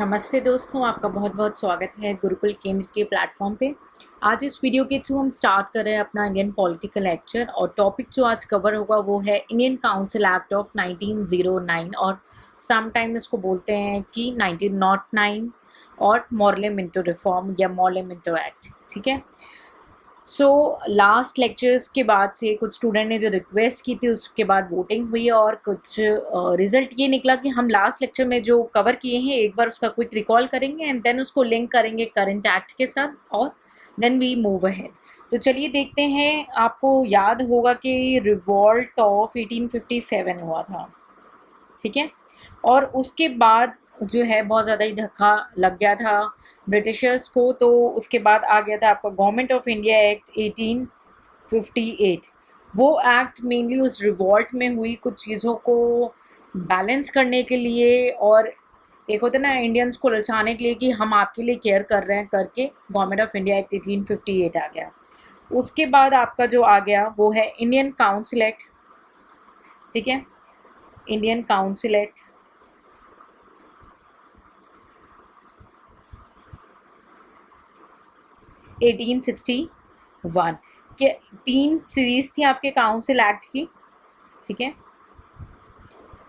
नमस्ते दोस्तों, आपका बहुत बहुत स्वागत है गुरुकुल केंद्र के प्लेटफॉर्म पे। आज इस वीडियो के थ्रू हम स्टार्ट कर रहे हैं अपना इंडियन पॉलिटिकल लेक्चर और टॉपिक जो आज कवर होगा वो है इंडियन काउंसिल एक्ट ऑफ 1909 और समटाइम इसको बोलते हैं कि 1909 और मॉर्ले मिंटो रिफॉर्म या मॉर्ले मिंटो एक्ट। ठीक है। लास्ट लेक्चर्स के बाद से कुछ स्टूडेंट ने जो रिक्वेस्ट की थी उसके बाद वोटिंग हुई और कुछ रिजल्ट ये निकला कि हम लास्ट लेक्चर में जो कवर किए हैं एक बार उसका क्विक रिकॉल करेंगे एंड देन उसको लिंक करेंगे करंट एक्ट के साथ और देन वी मूव अहेड। तो चलिए देखते हैं। आपको याद होगा कि रिवॉल्ट ऑफ 1857 हुआ था। ठीक है। और उसके बाद जो है बहुत ज़्यादा ही धक्का लग गया था ब्रिटिशर्स को। तो उसके बाद आ गया था आपका गवर्नमेंट ऑफ इंडिया एक्ट 1858। वो एक्ट मेनली उस रिवॉल्ट में हुई कुछ चीज़ों को बैलेंस करने के लिए और एक होता है ना इंडियंस को ललचाने के लिए कि हम आपके लिए केयर कर रहे हैं करके गवर्नमेंट ऑफ इंडिया एक्ट 1858 आ गया। उसके बाद आपका जो आ गया वो है इंडियन काउंसिल एक्ट। ठीक है। इंडियन काउंसिल एक्ट 1861 के 3 सीरीज थी आपके काउंसिल एक्ट की। ठीक है।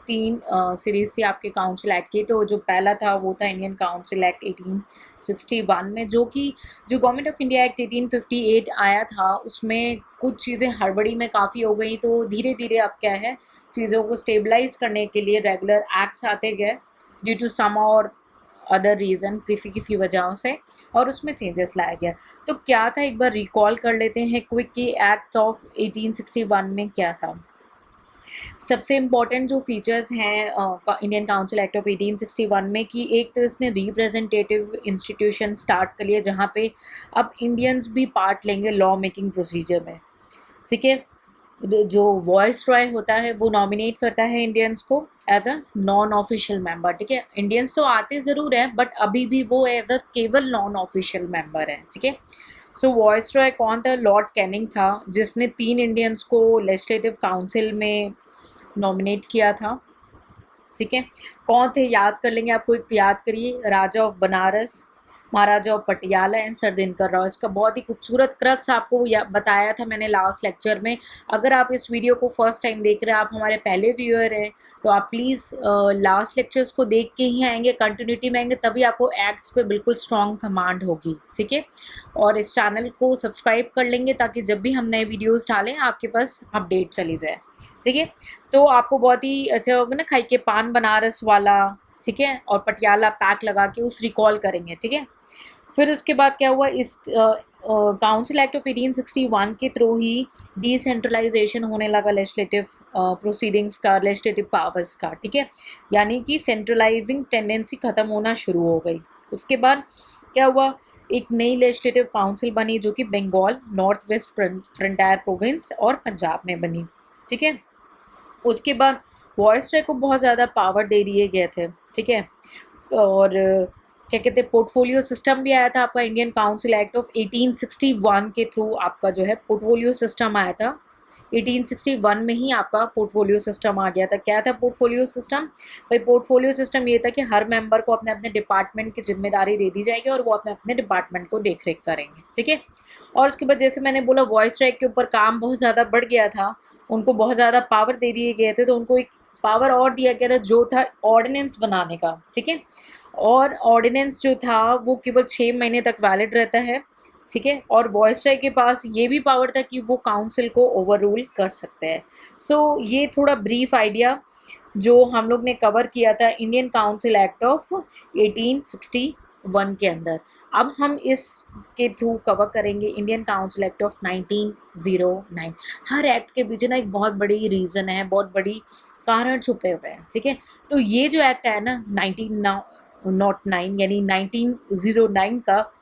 3 सीरीज थी आपके काउंसिल एक्ट की। तो जो पहला था वो था इंडियन काउंसिल एक्ट 1861 में जो गवर्नमेंट ऑफ इंडिया एक्ट 1858 आया था उसमें कुछ चीज़ें हड़बड़ी में काफ़ी हो गई। तो धीरे धीरे अब क्या है चीज़ों को स्टेबलाइज करने के लिए रेगुलर एक्ट्स आते गए ड्यू टू सम और अदर रीज़न किसी वजहों से और उसमें चेंजेस लाया गया। तो क्या था एक बार रिकॉल कर लेते हैं क्विक कि एक्ट ऑफ 1861 में क्या था। सबसे इम्पॉर्टेंट जो फीचर्स हैं इंडियन काउंसिल एक्ट ऑफ 1861 में कि एक तो इसने रिप्रेजेंटेटिव इंस्टीट्यूशन स्टार्ट कर लिया जहाँ पे अब इंडियंस भी पार्ट लेंगे लॉ मेकिंग प्रोसीजर में। ठीक है। जो वॉइस रॉय होता है वो नॉमिनेट करता है इंडियंस को as a non official member. ठीक है। इंडियंस तो आते ज़रूर हैं बट अभी भी वो एज अ केवल नॉन ऑफिशियल मेंबर है। ठीक है। वॉइस रॉय कौन था? लॉर्ड कैनिंग था जिसने 3 इंडियंस को लेजिस्लेटिव काउंसिल में नॉमिनेट किया था। ठीक है। कौन थे याद कर लेंगे। आपको याद करिए, Raja of Banaras, Maharaja of Patiala and sir Dinkar Rao. इसका बहुत ही खूबसूरत क्रक्स आपको बताया था मैंने लास्ट लेक्चर में। अगर आप इस वीडियो को फर्स्ट टाइम देख रहे हैं, आप हमारे पहले व्यूअर हैं, तो आप प्लीज़ लास्ट लेक्चर्स को देख के ही आएंगे, कंटिन्यूटी में आएंगे, तभी आपको एक्ट्स पे बिल्कुल स्ट्रॉन्ग कमांड होगी। ठीक है। और इस चैनल को सब्सक्राइब कर लेंगे ताकि जब भी हम नए वीडियोज़ डालें आपके पास अपडेट चली जाए। ठीक है। तो आपको बहुत ही अच्छा होगा ना, खाई के पान बनारस वाला। ठीक है। और पटियाला पैक लगा के उस रिकॉल करेंगे। ठीक है। फिर उसके बाद क्या हुआ, इस काउंसिल एक्ट ऑफ 1861 के थ्रू ही डिसेंट्रलाइजेशन होने लगा लेजिस्लेटिव प्रोसीडिंग्स का, लेजिस्लेटिव पावर्स का। ठीक है। यानी कि सेंट्रलाइजिंग टेंडेंसी ख़त्म होना शुरू हो गई। उसके बाद क्या हुआ, एक नई लेजिस्लेटिव काउंसिल बनी जो कि Bengal, north west frontier province और पंजाब में बनी। ठीक है। उसके बाद वॉइस रॉय को बहुत ज़्यादा पावर दे दिए गए थे। ठीक है। और क्या कहते हैं, पोर्टफोलियो सिस्टम भी आया था आपका इंडियन काउंसिल एक्ट ऑफ 1861 के थ्रू। आपका जो है पोर्टफोलियो सिस्टम आया था 1861 में ही। आपका पोर्टफोलियो सिस्टम आ गया था। क्या था पोर्टफोलियो सिस्टम? भाई पोर्टफोलियो सिस्टम ये था कि हर मेंबर को अपने अपने डिपार्टमेंट की जिम्मेदारी दे दी जाएगी और वो अपने अपने डिपार्टमेंट को देख रेख करेंगे। ठीक है। और उसके बाद जैसे मैंने बोला वॉइस रॉय के ऊपर काम बहुत ज़्यादा बढ़ गया था, उनको बहुत ज़्यादा पावर दे दिए गए थे। तो उनको एक पावर और दिया गया था जो था ऑर्डिनेंस बनाने का। ठीक है। और ऑर्डिनेंस जो था वो केवल 6 महीने तक वैलिड रहता है। ठीक है। और वॉइस रॉय के पास ये भी पावर था कि वो काउंसिल को ओवर रूल कर सकते हैं। ये थोड़ा ब्रीफ आइडिया जो हम लोग ने कवर किया था इंडियन काउंसिल एक्ट ऑफ 1861 के अंदर। अब हम इस के थ्रू कवर करेंगे Indian council act of 1909। Her act के पीछे ना एक बहुत बड़ी रीज़न है, बहुत बड़ी कारण छुपे हुए हैं। ठीक है। तो ये जो एक्ट है ना 1909 यानी 1909 का,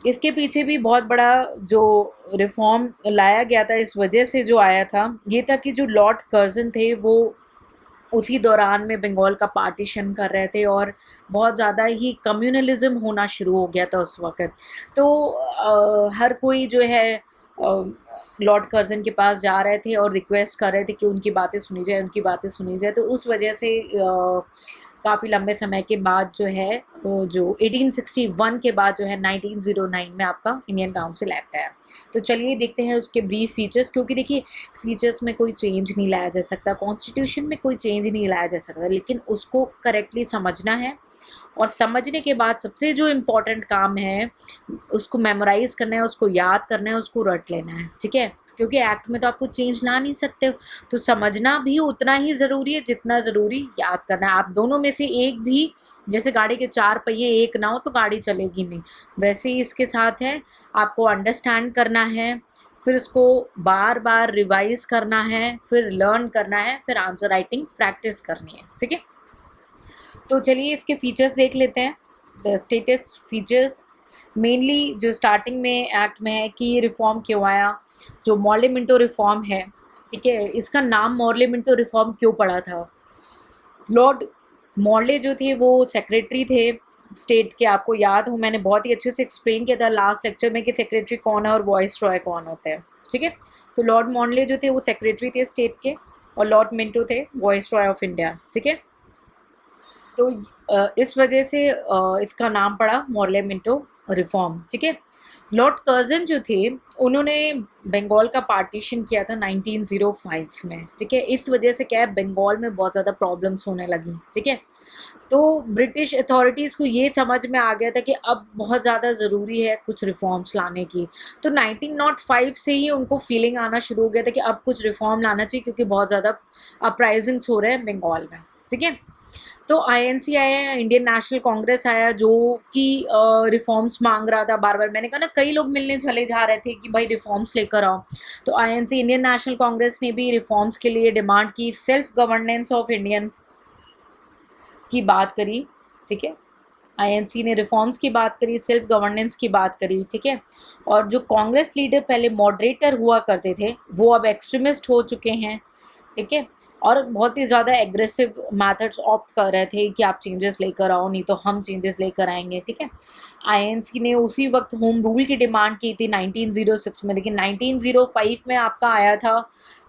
इसके पीछे भी बहुत बड़ा जो रिफॉर्म लाया गया था इस वजह से जो आया था ये था कि जो लॉर्ड कर्जन थे वो उसी दौरान में बंगाल का पार्टीशन कर रहे थे और बहुत ज़्यादा ही कम्युनलिज्म होना शुरू हो गया था उस वक़्त। तो हर कोई जो है लॉर्ड कर्जन के पास जा रहे थे और रिक्वेस्ट कर रहे थे कि उनकी बातें सुनी जाए, उनकी बातें सुनी जाए। तो उस वजह से काफ़ी लंबे समय के बाद जो है वो जो 1861 के बाद जो है 1909 में आपका इंडियन काउंसिल एक्ट आया। तो चलिए देखते हैं उसके ब्रीफ फीचर्स, क्योंकि देखिए फीचर्स में कोई चेंज नहीं लाया जा सकता, कॉन्स्टिट्यूशन में कोई चेंज नहीं लाया जा सकता, लेकिन उसको करेक्टली समझना है और समझने के बाद सबसे जो इम्पोर्टेंट काम है उसको मेमोराइज करना है, उसको याद करना है, उसको रट लेना है, ठीक है। क्योंकि एक्ट में तो आपको चेंज ला नहीं सकते हो, तो समझना भी उतना ही ज़रूरी है जितना ज़रूरी याद करना है। आप दोनों में से एक भी, जैसे गाड़ी के 4 पहिए एक ना हो तो गाड़ी चलेगी नहीं, वैसे ही इसके साथ है, आपको अंडरस्टैंड करना है, फिर इसको बार बार रिवाइज करना है, फिर लर्न करना है, फिर आंसर राइटिंग प्रैक्टिस करनी है, ठीक है। तो चलिए इसके फीचर्स देख लेते हैं। द स्टेटस फीचर्स मेनली जो स्टार्टिंग में एक्ट में है कि ये रिफॉर्म क्यों आया, जो मॉर्ले मिंटो रिफॉर्म है, ठीक है। इसका नाम मॉर्ले मिंटो रिफॉर्म क्यों पड़ा था? लॉर्ड मॉर्ले जो थे वो सेक्रेटरी थे स्टेट के, आपको याद हो मैंने बहुत ही अच्छे से एक्सप्लेन किया था लास्ट लेक्चर में कि सेक्रेटरी कौन है और वॉइस रॉय कौन होते हैं, ठीक है। तो लॉर्ड मॉर्ले जो थे वो सेक्रेटरी थे स्टेट के और लॉर्ड मिंटो थे वॉइस रॉय ऑफ इंडिया, ठीक है। तो इस वजह से इसका नाम पड़ा मॉर्ले मिंटो रिफॉर्म, ठीक है। लॉर्ड कर्जन जो थे उन्होंने बंगाल का पार्टीशन किया था 1905 में, ठीक है। इस वजह से क्या है, बंगाल में बहुत ज़्यादा प्रॉब्लम्स होने लगी, ठीक है। तो ब्रिटिश अथॉरिटीज़ को ये समझ में आ गया था कि अब बहुत ज़्यादा ज़रूरी है कुछ रिफॉर्म्स लाने की। तो 1905 से ही उनको फीलिंग आना शुरू हो गया था कि अब कुछ रिफॉर्म लाना चाहिए, क्योंकि बहुत ज़्यादा अपराइजिंग्स हो रहे हैं बंगाल में, ठीक है। तो आईएनसी आया, इंडियन नेशनल कांग्रेस आया, जो कि रिफॉर्म्स मांग रहा था बार बार। मैंने कहा ना कई लोग मिलने चले जा रहे थे कि भाई रिफॉर्म्स लेकर आओ, तो आईएनसी इंडियन नेशनल कांग्रेस ने भी रिफॉर्म्स के लिए डिमांड की, सेल्फ गवर्नेंस ऑफ इंडियंस की बात करी, ठीक है। आईएनसी ने रिफॉर्म्स की बात करी, सेल्फ गवर्नेंस की बात करी, ठीक है। और जो कांग्रेस लीडर पहले मॉडरेटर हुआ करते थे वो अब एक्सट्रीमिस्ट हो चुके हैं, ठीक है। और बहुत ही ज़्यादा एग्रेसिव मेथड्स ऑप्ट कर रहे थे कि आप चेंजेस लेकर आओ, नहीं तो हम चेंजेस लेकर आएंगे, ठीक है। आईएनसी ने उसी वक्त होम रूल की डिमांड की थी 1906 में, लेकिन 1905 में आपका आया था,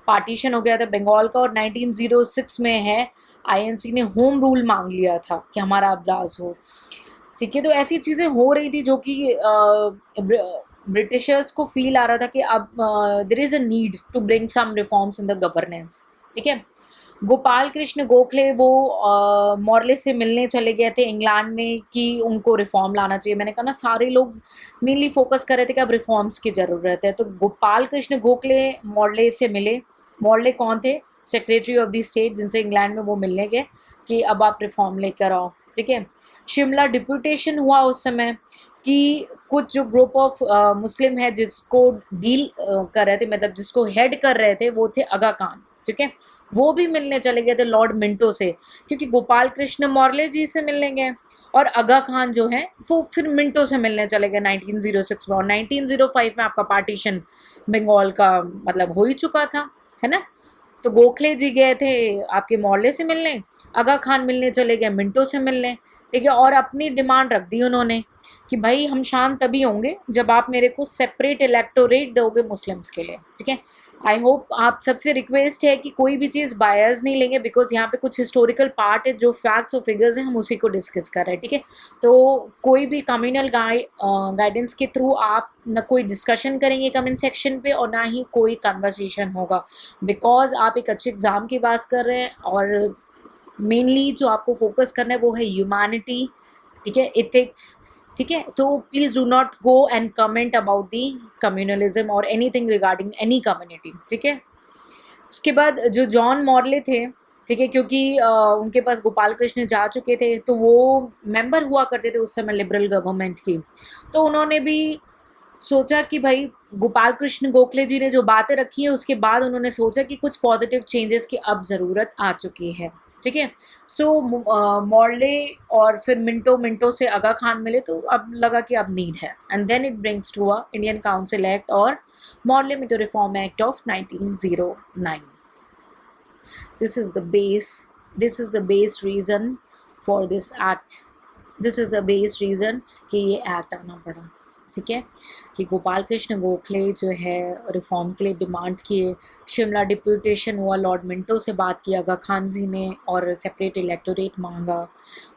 पार्टीशन हो गया था बंगाल का, और 1906 में है आईएनसी ने होम रूल मांग लिया था कि हमारा अब राज हो, ठीक है। तो ऐसी चीज़ें हो रही थी जो कि ब्रिटिशर्स को फील आ रहा था कि अब there is a need to bring some reforms in the governance, ठीक है। गोपाल कृष्ण गोखले वो मॉर्ले से मिलने चले गए थे इंग्लैंड में कि उनको रिफॉर्म लाना चाहिए। मैंने कहा ना सारे लोग मेनली फोकस कर रहे थे कि अब रिफॉर्म्स की ज़रूरत है। तो गोपाल कृष्ण गोखले मॉर्ले से मिले। मॉर्ले कौन थे? सेक्रेटरी ऑफ द स्टेट, जिनसे इंग्लैंड में वो मिलने गए कि अब आप रिफॉर्म लेकर आओ, ठीक है। शिमला डिप्यूटेशन हुआ उस समय कि कुछ जो ग्रुप ऑफ मुस्लिम है जिसको डील कर रहे थे, मतलब जिसको हेड कर रहे थे, वो थे आगा खान, ठीक है। वो भी मिलने चले गए थे लॉर्ड मिंटो से, क्योंकि गोपाल कृष्ण मॉर्ले जी से मिलने गए और आगा खान जो है वो फिर मिंटो से मिलने चले गए 1906 में। और 1905 में आपका पार्टीशन बंगाल का मतलब हो ही चुका था, है ना। तो गोखले जी गए थे आपके मॉर्ले से मिलने, आगा खान मिलने चले गए मिंटो से मिलने, ठीक है। और अपनी डिमांड रख दी उन्होंने कि भाई हम शांत तभी होंगे जब आप मेरे को सेपरेट इलेक्टोरेट दोगे मुस्लिम्स के लिए, ठीक है। आई होप आप सबसे रिक्वेस्ट है कि कोई भी चीज़ बायर्स नहीं लेंगे, बिकॉज यहाँ पे कुछ हिस्टोरिकल पार्ट है, जो फैक्ट्स और फिगर्स हैं हम उसी को डिस्कस कर रहे हैं, ठीक है। तो कोई भी कम्युनल गाइडेंस के थ्रू आप न कोई डिस्कशन करेंगे कमेंट सेक्शन पे और ना ही कोई कन्वर्सेशन होगा, बिकॉज आप एक अच्छे एग्ज़ाम की बात कर रहे हैं और मेनली जो आपको फोकस करना है वो है ह्यूमैनिटी, ठीक है, इथिक्स, ठीक है। तो please do not go and comment about the communalism और एनीथिंग रिगार्डिंग एनी कम्युनिटी, ठीक है। उसके बाद जो जॉन मॉर्ले थे, ठीक है, क्योंकि उनके पास गोपाल कृष्ण जा चुके थे तो वो मेंबर हुआ करते थे उस समय लिबरल गवर्नमेंट की, तो उन्होंने भी सोचा कि भाई गोपाल कृष्ण गोखले जी ने जो बातें रखी है उसके बाद उन्होंने सोचा कि कुछ पॉजिटिव चेंजेस की अब ज़रूरत आ चुकी है, ठीक है। सो मॉर्ले और फिर मिंटो, मिंटो से आगा खान मिले तो अब लगा कि अब नीड है, and then it brings to a Indian council act और Morley Minto reform act of 1909। This is the base reason for this act, this is the base reason कि ये एक्ट आना पड़ा, ठीक है, कि गोपाल कृष्ण गोखले जो है रिफॉर्म के लिए डिमांड किए, शिमला डिप्यूटेशन हुआ, लॉर्ड मिंटो से बात की आगा खान जी ने और सेपरेट इलेक्टोरेट मांगा,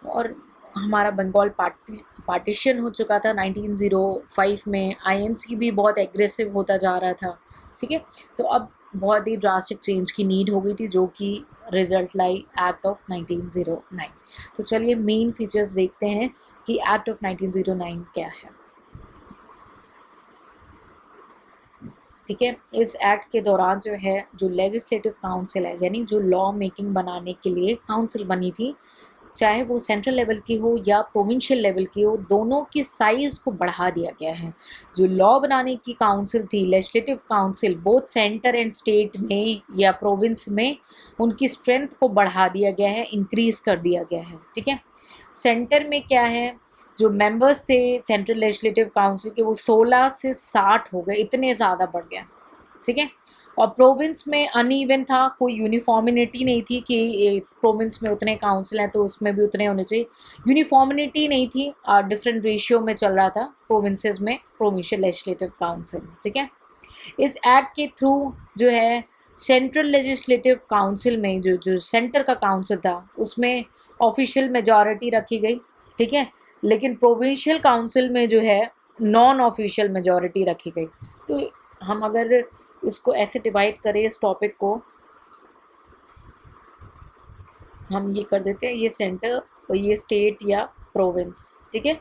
और हमारा बंगाल पार्टीशन हो चुका था 1905 में, आईएनसी भी बहुत एग्रेसिव होता जा रहा था, ठीक है। तो अब बहुत ही ड्रास्टिक चेंज की नीड हो गई थी, जो कि रिजल्ट लाई एक्ट ऑफ 1909। तो चलिए मेन फीचर्स देखते हैं कि एक्ट ऑफ 1909 क्या है, ठीक है। इस एक्ट के दौरान जो है जो लेजिस्लेटिव काउंसिल है, यानी जो लॉ मेकिंग बनाने के लिए काउंसिल बनी थी, चाहे वो सेंट्रल लेवल की हो या प्रोविंशियल लेवल की हो, दोनों की साइज़ को बढ़ा दिया गया है। जो लॉ बनाने की काउंसिल थी, legislative council, both centre and state में या प्रोविंस में, उनकी स्ट्रेंथ को बढ़ा दिया गया है, इंक्रीज़ कर दिया गया है, ठीक है। सेंटर में क्या है, जो मेंबर्स थे सेंट्रल लेजिस्लेटिव काउंसिल के, वो 16 से 60 हो गए, इतने ज़्यादा बढ़ गया, ठीक है। और प्रोविंस में अनइवन था, कोई यूनिफॉर्मिटी नहीं थी कि इस प्रोविंस में उतने काउंसिल हैं तो उसमें भी उतने होने चाहिए, यूनिफॉर्मिटी नहीं थी, डिफरेंट रेशियो में चल रहा था प्रोविंसेस में प्रोविंशियल लेजिस्लेटिव काउंसिल, ठीक है। इस एक्ट के थ्रू जो है सेंट्रल लेजिस्लेटिव काउंसिल में जो जो सेंटर का काउंसिल था उसमें ऑफिशियल मेजॉरिटी रखी गई, ठीक है, लेकिन प्रोविंशियल काउंसिल में जो है नॉन ऑफिशियल मेजॉरिटी रखी गई। तो हम अगर इसको ऐसे डिवाइड करें, इस टॉपिक को हम ये कर देते हैं, ये सेंटर और ये स्टेट या प्रोविंस, ठीक है।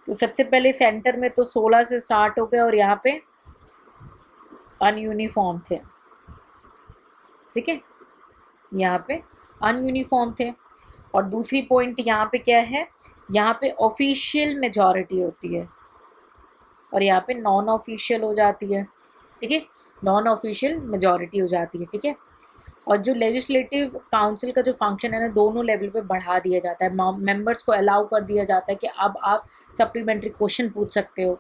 तो सबसे पहले सेंटर में तो 16 से 60 हो गए और यहाँ पे अनयूनिफॉर्म थे, ठीक है, यहाँ पे अनयूनिफॉर्म थे। और दूसरी पॉइंट यहाँ पे क्या है, यहाँ पे ऑफिशियल मेजॉरिटी होती है और यहाँ पे नॉन ऑफिशियल हो जाती है, ठीक है, नॉन ऑफिशियल मेजॉरिटी हो जाती है, ठीक है। और जो लेजिस्लेटिव काउंसिल का जो फंक्शन है ना, दोनों लेवल पे बढ़ा दिया जाता है, मेंबर्स को अलाउ कर दिया जाता है कि अब आप सप्लीमेंट्री क्वेश्चन पूछ सकते हो,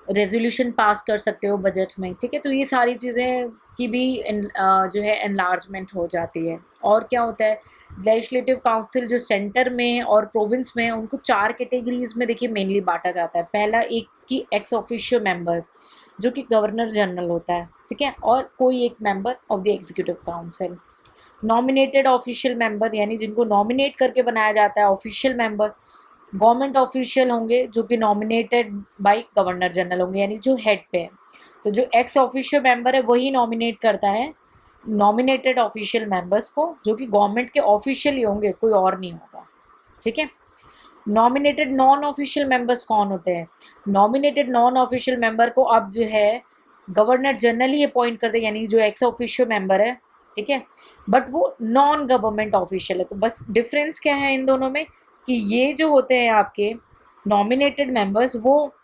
रेजोल्यूशन पास कर सकते हो बजट में, ठीक है। तो ये सारी चीज़ें की भी जो है एनलार्जमेंट हो जाती है। और क्या होता है, लेजिस्लेटिव काउंसिल जो सेंटर में है और प्रोविंस में है, उनको 4 कैटेगरीज में देखिए मेनली बांटा जाता है। पहला एक की एक्स ऑफिशियो मेंबर, जो कि गवर्नर जनरल होता है, ठीक है, और कोई एक member of the executive council. Nominated official member, यानी जिनको नॉमिनेट करके बनाया जाता है ऑफिशियल मेंबर, गवर्नमेंट ऑफिशियल होंगे जो कि नॉमिनेटेड बाय गवर्नर जनरल होंगे, यानी जो हेड पे है। तो जो एक्स ऑफिशियल मेंबर है वही नॉमिनेट करता है नॉमिनेटेड ऑफिशियल मेंबर्स को, जो कि गवर्नमेंट के ऑफिशियल ही होंगे, कोई और नहीं होगा, ठीक है। नॉमिनेटेड नॉन ऑफिशियल मेंबर्स कौन होते हैं, नॉमिनेटेड नॉन ऑफिशियल मेंबर को अब जो है गवर्नर जनरल ही अपॉइंट करते हैं, यानी जो एक्स ऑफिशियल मेंबर है, ठीक है, बट वो नॉन गवर्नमेंट ऑफिशियल है। तो बस डिफरेंस क्या है इन दोनों में, कि ये जो होते हैं आपके नॉमिनेटेड मेंबर्स, वो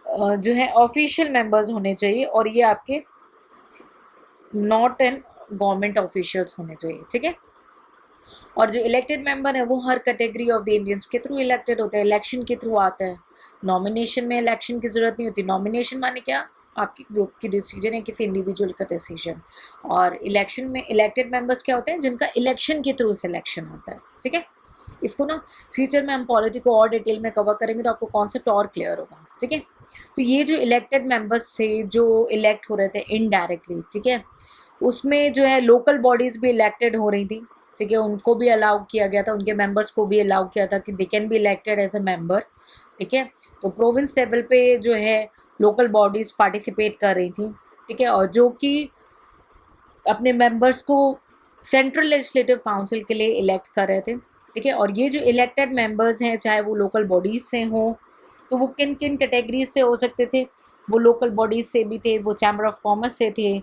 जो है ऑफिशियल मेंबर्स होने चाहिए, और ये आपके नॉट एन गवर्नमेंट ऑफिशियल्स होने चाहिए, ठीक है। और जो इलेक्टेड मेंबर है वो हर कैटेगरी ऑफ द इंडियंस के थ्रू इलेक्टेड होते हैं, इलेक्शन के थ्रू आता है। नॉमिनेशन में इलेक्शन की ज़रूरत नहीं होती, नॉमिनेशन माने क्या, आपकी ग्रुप की डिसीजन है, किसी इंडिविजुअल का डिसीजन। और इलेक्शन में इलेक्टेड मेंबर्स क्या होते हैं, जिनका इलेक्शन के थ्रू सिलेक्शन होता है, ठीक है। इसको ना फ्यूचर में हम पॉलिटी को और डिटेल में कवर करेंगे तो आपको कॉन्सेप्ट और क्लियर होगा, ठीक है। तो ये जो इलेक्टेड मेंबर्स थे जो इलेक्ट हो रहे थे इनडायरेक्टली, ठीक है, उसमें जो है लोकल बॉडीज़ भी इलेक्टेड हो रही थी, ठीक है, उनको भी अलाउ किया गया था, उनके मेंबर्स को भी अलाउ किया था कि they can be elected as a member, ठीक है। तो प्रोविंस लेवल पे जो है लोकल बॉडीज़ पार्टिसिपेट कर रही थी, ठीक है, और जो कि अपने मेंबर्स को सेंट्रल लेजिस्लेटिव काउंसिल के लिए इलेक्ट कर रहे थे, ठीक है। और ये जो इलेक्टेड मेंबर्स हैं, चाहे वो लोकल बॉडीज़ से हों, तो वो किन किन कैटेगरीज से हो सकते थे, वो लोकल बॉडीज़ से भी थे, वो चैम्बर ऑफ कॉमर्स से थे,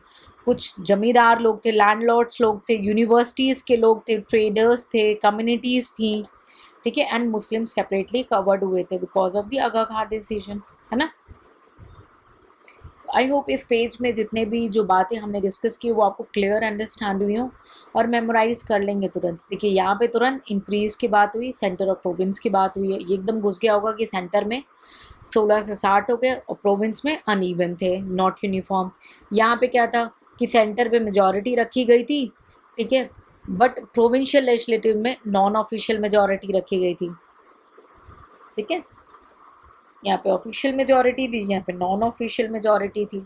कुछ जमींदार लोग थे, लैंडलॉर्ड्स लोग थे, यूनिवर्सिटीज़ के लोग थे, ट्रेडर्स थे, कम्युनिटीज़ थी, ठीक है, एंड मुस्लिम सेपरेटली कवर्ड हुए थे because of the Aga Khan decision, है ना। आई होप इस पेज में जितने भी जो बातें हमने डिस्कस की वो आपको क्लियर अंडरस्टैंड हुई हो और मेमोराइज कर लेंगे तुरंत। देखिए यहाँ पे तुरंत इंक्रीज़ की बात हुई, सेंटर और प्रोविंस की बात हुई है, ये एकदम घुस गया होगा कि सेंटर में 16 से 60 हो गए और प्रोविंस में अनइवन थे, नॉट यूनिफॉर्म। यहाँ पे क्या था कि सेंटर पे मेजॉरिटी रखी गई थी, ठीक है, बट प्रोविंशियल लेजिस्लेटिव में नॉन ऑफिशियल मेजॉरिटी रखी गई थी, ठीक है। यहाँ पे ऑफिशियल मेजॉरिटी थी, यहाँ पे नॉन ऑफिशियल मेजॉरिटी थी,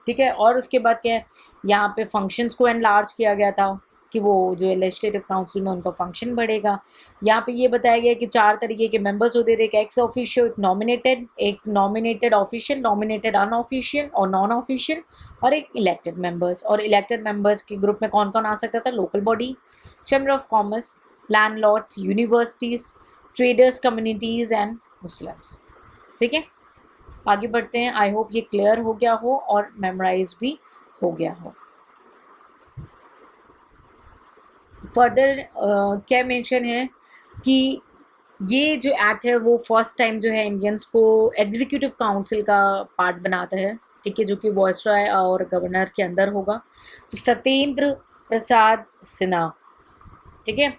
ठीक है। और उसके बाद क्या है, यहाँ पे फंक्शंस को एनलार्ज किया गया था कि वो जो लेजिस्लेटिव काउंसिल में उनका फंक्शन बढ़ेगा। यहाँ पे ये बताया गया कि 4 तरीके के मेंबर्स होते थे, एक एक्स ऑफिशियल, एक नॉमिनेटेड ऑफिशियल, नॉमिनेटेड अनऑफिशियल और नॉन ऑफिशियल, और एक इलेक्टेड मेंबर्स। और इलेक्टेड मेंबर्स के ग्रुप में कौन कौन आ सकता था, local body, chamber of commerce, landlords, universities, traders communities and Muslims, ठीक है। आगे बढ़ते हैं। आई होप ये क्लियर हो गया हो और मेमोराइज भी हो गया हो। फर्दर क्या मेंशन है कि ये जो एक्ट है वो फर्स्ट टाइम जो है इंडियंस को एग्जीक्यूटिव काउंसिल का पार्ट बनाता है, ठीक है, जो कि वॉइसरॉय और गवर्नर के अंदर होगा। तो सत्येंद्र प्रसाद सिन्हा, ठीक है।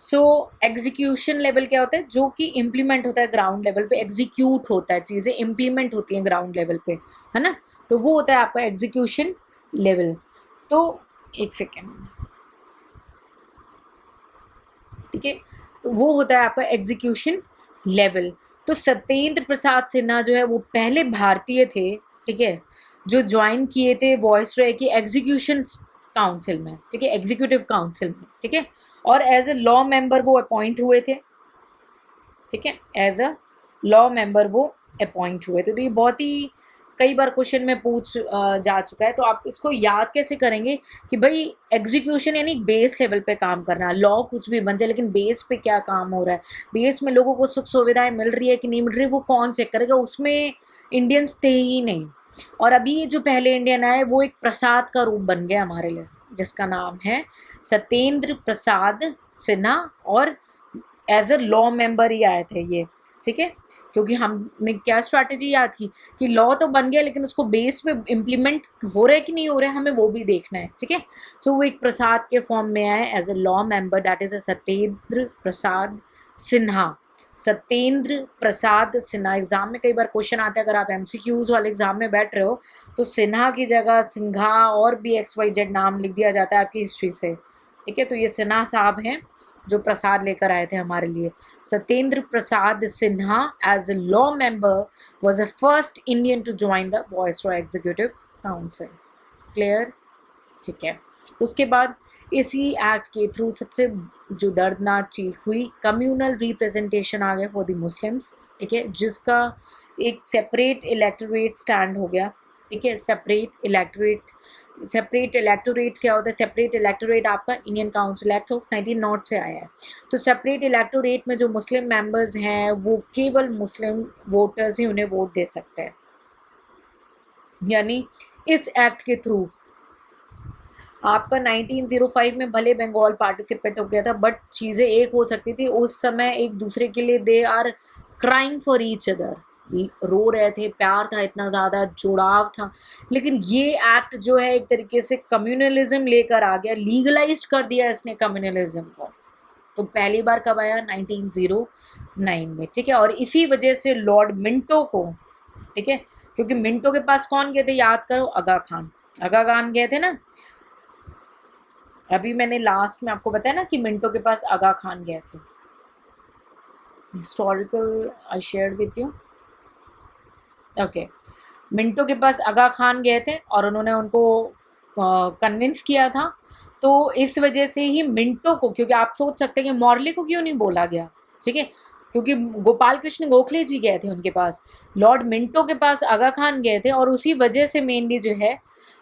सो एग्जीक्यूशन लेवल क्या होता है, जो कि इम्प्लीमेंट होता है ग्राउंड लेवल पे, एग्जीक्यूट होता है, चीज़ें इम्प्लीमेंट होती हैं ग्राउंड लेवल पे, है ना। तो वो होता है आपका एग्जीक्यूशन लेवल। तो एक सेकेंड, ठीक है, तो वो होता है आपका एग्जीक्यूशन लेवल। तो सत्येंद्र प्रसाद सिन्हा जो है वो पहले भारतीय थे, ठीक है, जो ज्वाइन किए थे वॉइसरॉय की एग्जीक्यूशन काउंसिल में, ठीक है, एग्जीक्यूटिव काउंसिल में, ठीक है। और एज ए लॉ मेंबर वो अपॉइंट हुए थे, ठीक है, एज अ लॉ मेंबर वो अपॉइंट हुए थे। तो ये बहुत ही कई बार क्वेश्चन में पूछ जा चुका है। तो आप इसको याद कैसे करेंगे कि भाई एग्जीक्यूशन यानी बेस लेवल पे काम करना, लॉ कुछ भी बन जाए लेकिन बेस पे क्या काम हो रहा है, बेस में लोगों को सुख सुविधाएं मिल रही है कि नहीं मिल रही, वो कौन चेक करेगा, उसमें इंडियंस थे ही नहीं। और अभी ये जो पहले इंडियन आए वो एक प्रसाद का रूप बन गया हमारे लिए, जिसका नाम है सत्येंद्र प्रसाद सिन्हा, और एज अ लॉ मेंबर ही आए थे ये, ठीक है। क्योंकि हमने क्या स्ट्रैटेजी याद की कि लॉ तो बन गया लेकिन उसको बेस पे इम्प्लीमेंट हो रहा है कि नहीं हो रहा है, हमें वो भी देखना है, ठीक है। सो वो एक प्रसाद के फॉर्म में आए as a law member, that is a Satyendra Prasad Sinha. Satyendra Prasad Sinha, exam में कई बार क्वेश्चन आता है, अगर आप एमसीक्यूज वाले एग्जाम में बैठ रहे हो तो सिन्हा की जगह सिंघा और भी XYZ नाम लिख दिया जाता है आपकी हिस्ट्री से, ठीक है। तो ये सिन्हा साहब हैं जो प्रसाद लेकर आए थे हमारे लिए। Satyendra Prasad Sinha as a law member was a first Indian to join the viceroy executive council. Clear, ठीक है। उसके बाद इसी एक्ट के थ्रू सबसे जो दर्दनाक चीज हुई, कम्युनल रिप्रेजेंटेशन आ गया फॉर द मुस्लिम्स, ठीक है, जिसका एक सेपरेट इलेक्टोरेट स्टैंड हो गया, ठीक है। सेपरेट इलेक्टोरेट क्या होता है, सेपरेट इलेक्टोरेट आपका इंडियन काउंसिल एक्ट ऑफ 1900 से आया है। तो सेपरेट इलेक्टोरेट में जो मुस्लिम मेंबर्स हैं वो केवल मुस्लिम वोटर्स ही उन्हें वोट दे सकते हैं। यानी इस एक्ट के थ्रू आपका 1905 में भले बंगाल पार्टिसिपेट हो गया था, बट चीज़ें एक हो सकती थी उस समय, एक दूसरे के लिए they are crying for each other, रो रहे थे, प्यार था, इतना ज़्यादा जुड़ाव था। लेकिन ये एक्ट जो है एक तरीके से कम्युनलिज्म लेकर आ गया, लीगलाइज्ड कर दिया इसने कम्युनलिज्म को। तो पहली बार कब आया, 1909 में, ठीक है। और इसी वजह से लॉर्ड मिंटो को, ठीक है, क्योंकि मिंटो के पास कौन गए थे, याद करो, आगा खान गए थे ना। अभी मैंने लास्ट में आपको बताया ना कि मिंटो के पास आगा खान गए थे, historical I shared with you, okay. Minto के पास आगा खान गए थे और उन्होंने उनको कन्विंस किया था। तो इस वजह से ही मिंटो को, क्योंकि आप सोच सकते हैं कि मॉर्ले को क्यों नहीं बोला गया, ठीक है, क्योंकि गोपाल कृष्ण गोखले जी गए थे उनके पास, लॉर्ड मिंटो के पास आगा खान गए थे, और उसी वजह से मेनली जो है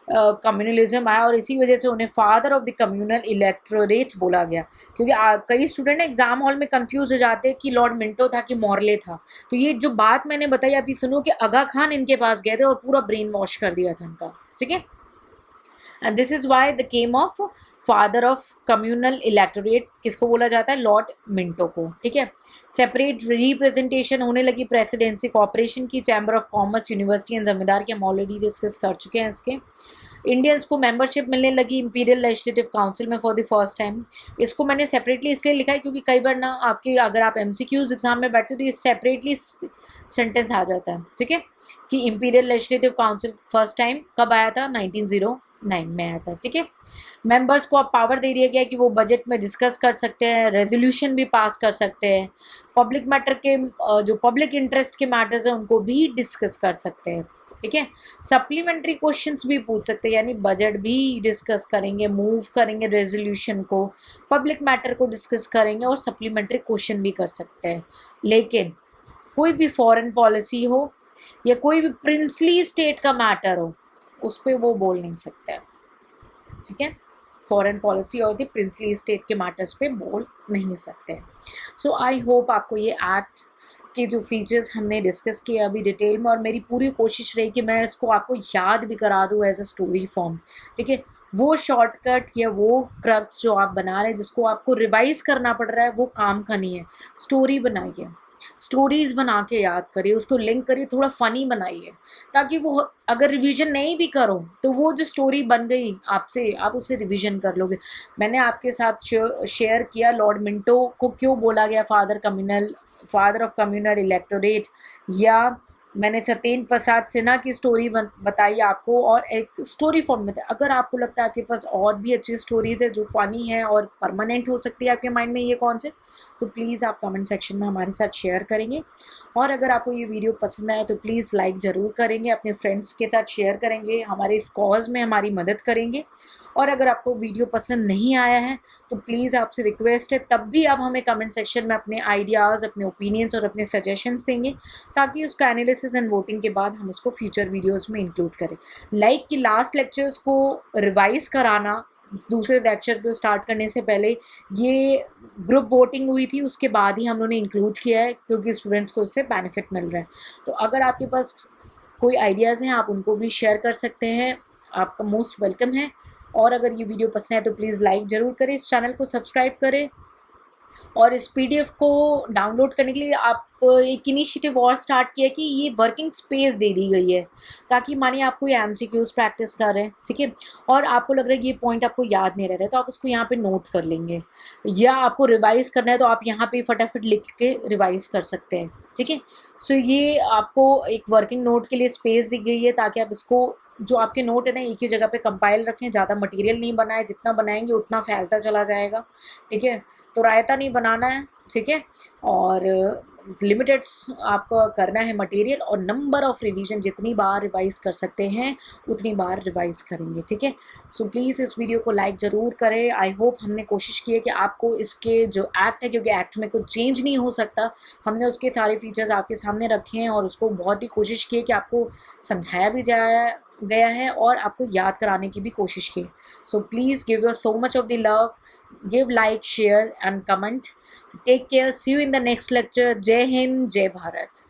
कम्युनलिज्म आया, और इसी वजह से उन्हें father of the communal electorate बोला गया। क्योंकि कई स्टूडेंट एग्जाम हॉल में कंफ्यूज हो जाते हैं कि लॉर्ड मिंटो था कि मॉर्ले था। तो ये जो बात मैंने बताई अभी सुनो कि आगा खान इनके पास गए थे और पूरा ब्रेन वॉश कर दिया था इनका, ठीक है। And this is why the came of father of communal electorate, किसको बोला जाता है, लॉर्ड मिंटो को, ठीक है। सेपरेट रिप्रेजेंटेशन होने लगी प्रेसिडेंसी कॉर्पोरेशन की, chamber of commerce, university and जमींदार की, हम ऑलरेडी डिस्कस कर चुके हैं इसके। इंडियंस को मेंबरशिप मिलने लगी इंपीरियल लेजिस्लेटिव काउंसिल में फॉर द फर्स्ट टाइम। इसको मैंने सेपरेटली इसलिए लिखा है क्योंकि कई बार ना आपके, अगर आप MCQs एग्जाम में बैठते हो तो ये सेपरेटली सेंटेंस आ जाता है, ठीक है, कि imperial legislative council first time कब आया था, 1909 में आता है, ठीक है। मेंबर्स को अब पावर दे दिया गया है कि वो बजट में डिस्कस कर सकते हैं, रेजोल्यूशन भी पास कर सकते हैं, पब्लिक मैटर के जो पब्लिक इंटरेस्ट के मैटर्स हैं उनको भी डिस्कस कर सकते हैं, ठीक है। सप्लीमेंट्री क्वेश्चंस भी पूछ सकते हैं, यानी बजट भी डिस्कस करेंगे, मूव करेंगे रेजोल्यूशन को, पब्लिक मैटर को डिस्कस करेंगे और सप्लीमेंट्री क्वेश्चन भी कर सकते हैं। लेकिन कोई भी फॉरेन पॉलिसी हो या कोई भी प्रिंसली स्टेट का मैटर हो, उस पर वो बोल नहीं सकते हैं, ठीक है। फॉरेन पॉलिसी और दी प्रिंसली स्टेट के मैटर्स पे बोल नहीं सकते। सो आई होप आपको ये एक्ट के जो फीचर्स हमने डिस्कस किए अभी डिटेल में, और मेरी पूरी कोशिश रही कि मैं इसको आपको याद भी करा दूँ एज अ स्टोरी फॉर्म, ठीक है। वो शॉर्टकट या वो क्रक्स जो आप बना रहे हैं जिसको आपको रिवाइज करना पड़ रहा है, वो काम का नहीं है। स्टोरी बनाइए, स्टोरीज बना के याद करिए, उसको लिंक करिए, थोड़ा फ़नी बनाइए, ताकि वो अगर रिवीजन नहीं भी करो तो वो जो स्टोरी बन गई आपसे, आप उसे रिवीजन कर लोगे। मैंने आपके साथ शेयर किया लॉर्ड मिंटो को क्यों बोला गया फादर ऑफ कम्युनल इलेक्टोरेट, या मैंने सत्येंद्र प्रसाद सिन्हा की स्टोरी बताई आपको, और एक स्टोरी फॉर्म में। अगर आपको लगता है आपके पास और भी अच्छी स्टोरीज़ है जो फ़नी है और परमानेंट हो सकती है आपके माइंड में ये कॉन्सेप्ट, तो प्लीज़ आप कमेंट सेक्शन में हमारे साथ शेयर करेंगे। और अगर आपको ये वीडियो पसंद आया तो प्लीज़ लाइक ज़रूर करेंगे, अपने फ्रेंड्स के साथ शेयर करेंगे, हमारे इस कॉज में हमारी मदद करेंगे। और अगर आपको वीडियो पसंद नहीं आया है तो प्लीज़ आपसे रिक्वेस्ट है, तब भी आप हमें कमेंट सेक्शन में अपने आइडियाज़, अपने ओपिनियंस और अपने सजेशंस देंगे, ताकि उसका एनालिसिस एंड वोटिंग के बाद हम उसको फ्यूचर वीडियोज़ में इंक्लूड करें। लाइक कि लास्ट लेक्चर्स को रिवाइज़ कराना, दूसरे लेक्चर को स्टार्ट करने से पहले ये ग्रुप वोटिंग हुई थी, उसके बाद ही हम लोगों ने इंक्लूड किया है, क्योंकि स्टूडेंट्स को इससे बेनिफिट मिल रहा है। तो अगर आपके पास कोई आइडियाज़ हैं आप उनको भी शेयर कर सकते हैं, आपका मोस्ट वेलकम है। और अगर ये वीडियो पसंद है तो प्लीज़ लाइक ज़रूर करें, इस चैनल को सब्सक्राइब करें, और इस पीडीएफ को डाउनलोड करने के लिए आप एक इनिशिएटिव और स्टार्ट किया कि ये वर्किंग स्पेस दे दी गई है, ताकि मानिए आप कोई एमसीक्यूज प्रैक्टिस कर रहे हैं, ठीक है, और आपको लग रहा है कि ये पॉइंट आपको याद नहीं रह रहा है, तो आप उसको यहाँ पे नोट कर लेंगे, या आपको रिवाइज करना है तो आप यहाँ पे फटाफट लिख के रिवाइज कर सकते हैं, ठीक है। सो ये आपको एक वर्किंग नोट के लिए स्पेस दी गई है, ताकि आप इसको जो आपके नोट है ना एक ही जगह पे कंपाइल रखें, ज़्यादा मटेरियल नहीं बनाए, जितना बनाएंगे उतना फैलता चला जाएगा, ठीक है। तो रायता नहीं बनाना है, ठीक है, और लिमिटेड आपको करना है मटेरियल, और नंबर ऑफ रिवीजन जितनी बार रिवाइज कर सकते हैं उतनी बार रिवाइज करेंगे, ठीक है। सो प्लीज़ इस वीडियो को लाइक ज़रूर करें। आई होप हमने कोशिश की है कि आपको इसके जो एक्ट है, क्योंकि एक्ट में कुछ चेंज नहीं हो सकता, हमने उसके सारे फीचर्स आपके सामने रखे हैं और उसको बहुत ही कोशिश की है कि आपको समझाया भी गया है और आपको याद कराने की भी कोशिश की। So please give your so much of the love, give like, share and comment. Take care, see you in the next lecture. Jai Hind, Jai Bharat.